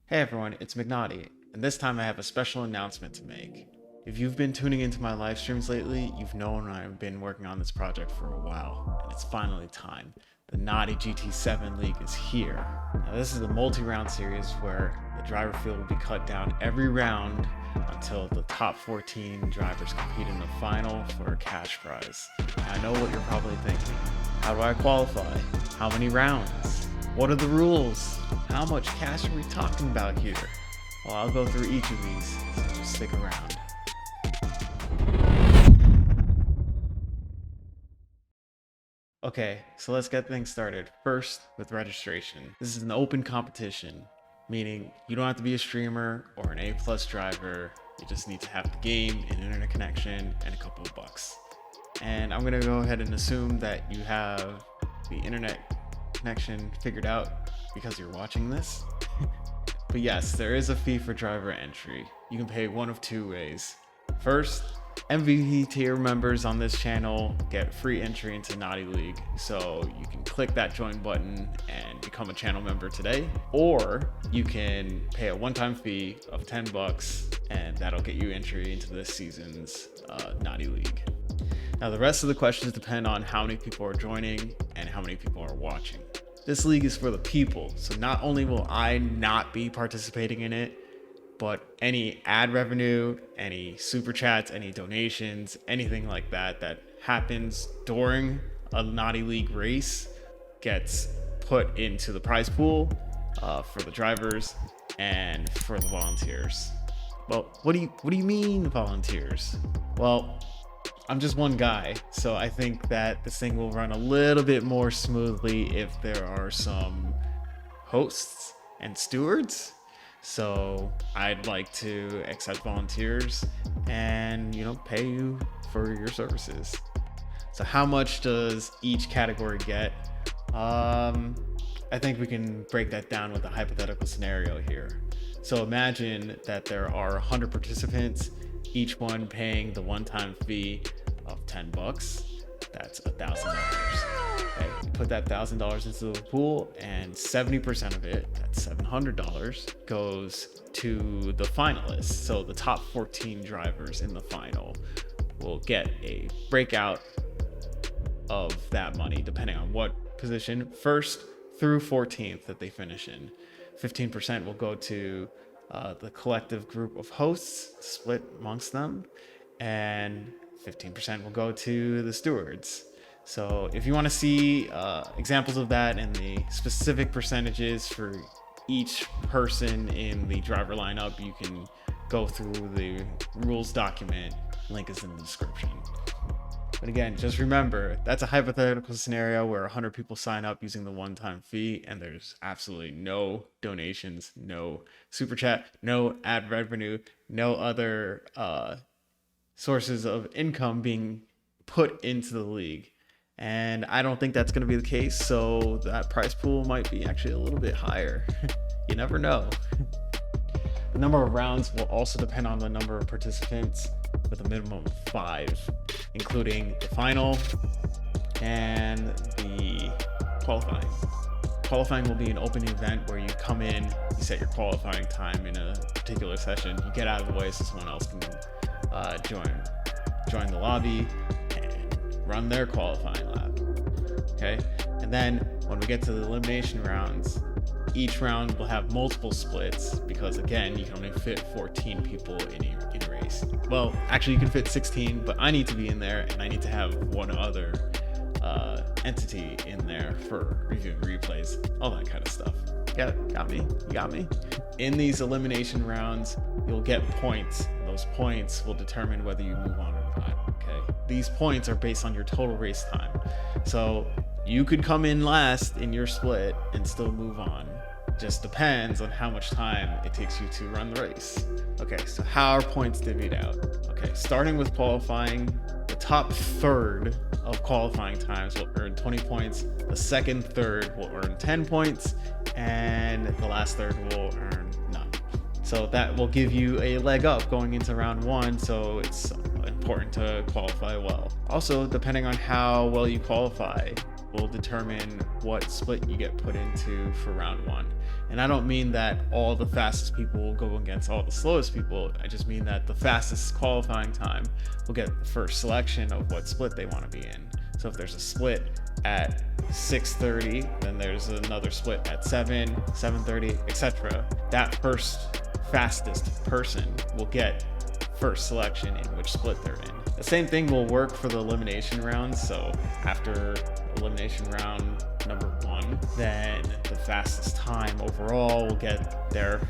Hey everyone, it's McNaughty, and this time I have a special announcement to make. If you've been tuning into my live streams lately, you've known I've been working on this project for a while, and it's finally time. The Naughty GT7 League is here. Now this is a multi-round series where the driver field will be cut down every round until the top 14 drivers compete in the final for a cash prize. Now, I know what you're probably thinking. How do I qualify? How many rounds? What are the rules? How much cash are we talking about here? Well, I'll go through each of these, so just stick around. Okay, so let's get things started. First, with registration. This is an open competition, meaning you don't have to be a streamer or an A+ driver. You just need to have the game, an internet connection, and a couple of bucks. And I'm gonna go ahead and assume that you have the internet connection figured out because you're watching this. But yes, there is a fee for driver entry. You can pay one of two ways. First, MVP tier members on this channel get free entry into Naughty League, so you can click that join button and become a channel member today, or you can pay a one-time fee of 10 bucks and that'll get you entry into this season's Naughty League. Now the rest of the questions depend on how many people are joining and how many people are watching. This league is for the people, so not only will I not be participating in it, but any ad revenue, any super chats, any donations, anything like that that happens during a Naughty League race gets put into the prize pool for the drivers and for the volunteers. Well, what do you mean volunteers? Well, I'm just one guy, so I think that this thing will run a little bit more smoothly if there are some hosts and stewards. So I'd like to accept volunteers and, pay you for your services. So how much does each category get? I think we can break that down with a hypothetical scenario here. So imagine that there are 100 participants, each one paying the one-time fee of 10 bucks. That's $1,000. Okay, you put that $1,000 into the pool, and 70% of it, that's $700, goes to the finalists. So the top 14 drivers in the final will get a breakout of that money, depending on what position, first through 14th that they finish in. 15% will go to the collective group of hosts, split amongst them, and 15% will go to the stewards. So if you want to see examples of that and the specific percentages for each person in the driver lineup, you can go through the rules document. Link is in the description. But again, just remember, that's a hypothetical scenario where 100 people sign up using the one-time fee, and there's absolutely no donations, no super chat, no ad revenue, no other sources of income being put into the league. And I don't think that's going to be the case, so that prize pool might be actually a little bit higher. You never know. The number of rounds will also depend on the number of participants, with a minimum of 5, including the final and the qualifying. Qualifying will be an open event where you come in, you set your qualifying time in a particular session, you get out of the way so someone else can join the lobby and run their qualifying lap. Okay, and then when we get to the elimination rounds, each round will have multiple splits because, again, you can only fit 14 people in a race. Well, actually you can fit 16, but I need to be in there and I need to have one other entity in there for reviewing replays, all that kind of stuff. Yeah, got me? You got me? In these elimination rounds, you'll get points. Those points will determine whether you move on or not, okay? These points are based on your total race time. So you could come in last in your split and still move on. Just depends on how much time it takes you to run the race. Okay, so how are points divvied out? Okay, starting with qualifying, the top third of qualifying times will earn 20 points, the second third will earn 10 points, and the last third will earn none. So that will give you a leg up going into round 1, so it's important to qualify well. Also, depending on how well you qualify, will determine what split you get put into for round 1. And I don't mean that all the fastest people will go against all the slowest people. I just mean that the fastest qualifying time will get the first selection of what split they want to be in. So if there's a split at 6:30, then there's another split at 7, 7:30, etc. That first fastest person will get first selection in which split they're in. The same thing will work for the elimination rounds. So after elimination round number 1, then the fastest time overall will get their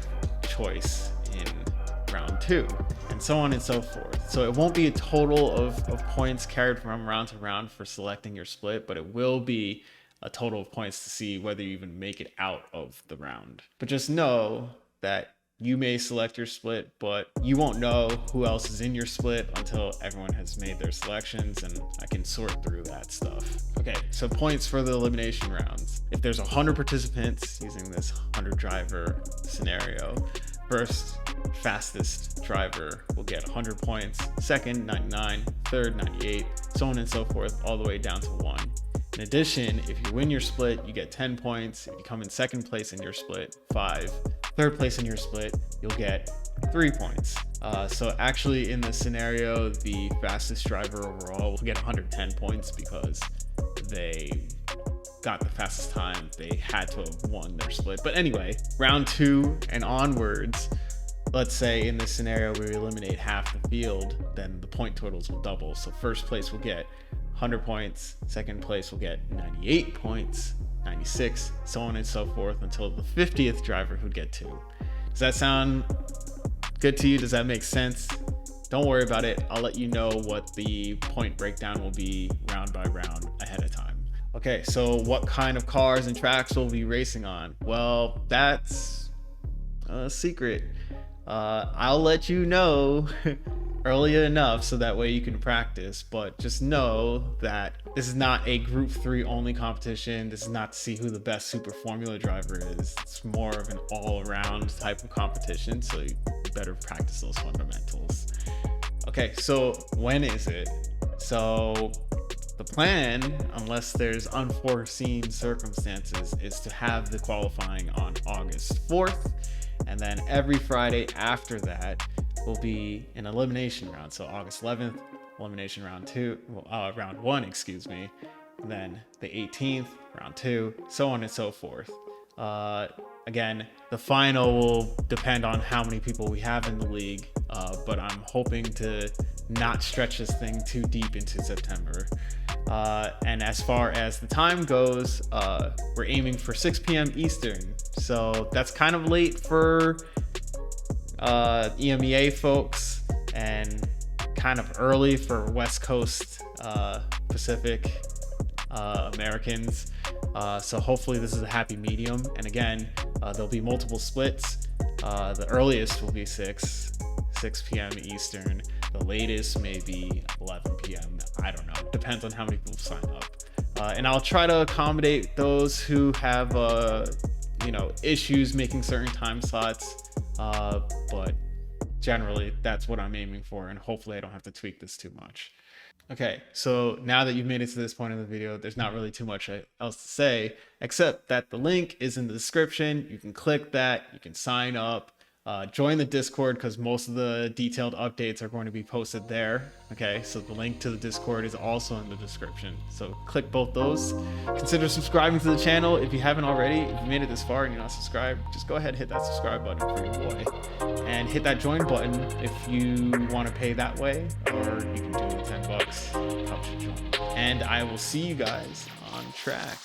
choice in round 2, and so on and so forth. So it won't be a total of points carried from round to round for selecting your split, but it will be a total of points to see whether you even make it out of the round. But just know that you may select your split, but you won't know who else is in your split until everyone has made their selections, and I can sort through that stuff. Okay, so points for the elimination rounds. If there's 100 participants using this 100 driver scenario, first fastest driver will get 100 points, second 99, third 98, so on and so forth, all the way down to 1. In addition, if you win your split, you get 10 points. If you come in second place in your split, 5. Third place in your split, you'll get 3 points. So actually in this scenario, the fastest driver overall will get 110 points because they got the fastest time. They had to have won their split. But anyway, round 2 and onwards, let's say in this scenario we eliminate half the field, then the point totals will double. So first place will get 100 points, second place will get 98 points, 96, so on and so forth until the 50th driver who'd get 2. Does that sound good to you? Does that make sense? Don't worry about it. I'll let you know what the point breakdown will be round by round ahead of time. Okay, so what kind of cars and tracks will we be racing on? Well, that's a secret. I'll let you know early enough so that way you can practice, but just know that this is not a group 3 only competition. This is not to see who the best super formula driver is. It's more of an all-around type of competition, so you better practice those fundamentals. Okay, so when is it? So the plan, unless there's unforeseen circumstances, is to have the qualifying on August 4th, and then every Friday after that will be an elimination round. So August 11th, elimination round 1, excuse me. And then the 18th, round 2, so on and so forth. Again, the final will depend on how many people we have in the league, but I'm hoping to not stretch this thing too deep into September. And as far as the time goes, we're aiming for 6 p.m. Eastern. So that's kind of late for EMEA folks and kind of early for West Coast Pacific Americans. So hopefully this is a happy medium. And again, there'll be multiple splits. The earliest will be 6 p.m. Eastern. The latest may be 11 p.m. I don't know. Depends on how many people sign up. And I'll try to accommodate those who have issues making certain time slots. But generally that's what I'm aiming for, and hopefully I don't have to tweak this too much. Okay, so now that you've made it to this point in the video, there's not really too much else to say, except that the link is in the description. You can click that, you can sign up, join the Discord, because most of the detailed updates are going to be posted there. Okay, so the link to the Discord is also in the description. So click both those. Consider subscribing to the channel if you haven't already. If you made it this far and you're not subscribed, just go ahead and hit that subscribe button for your boy. And hit that join button if you want to pay that way, or you can do the $10. Helps you join. And I will see you guys on track.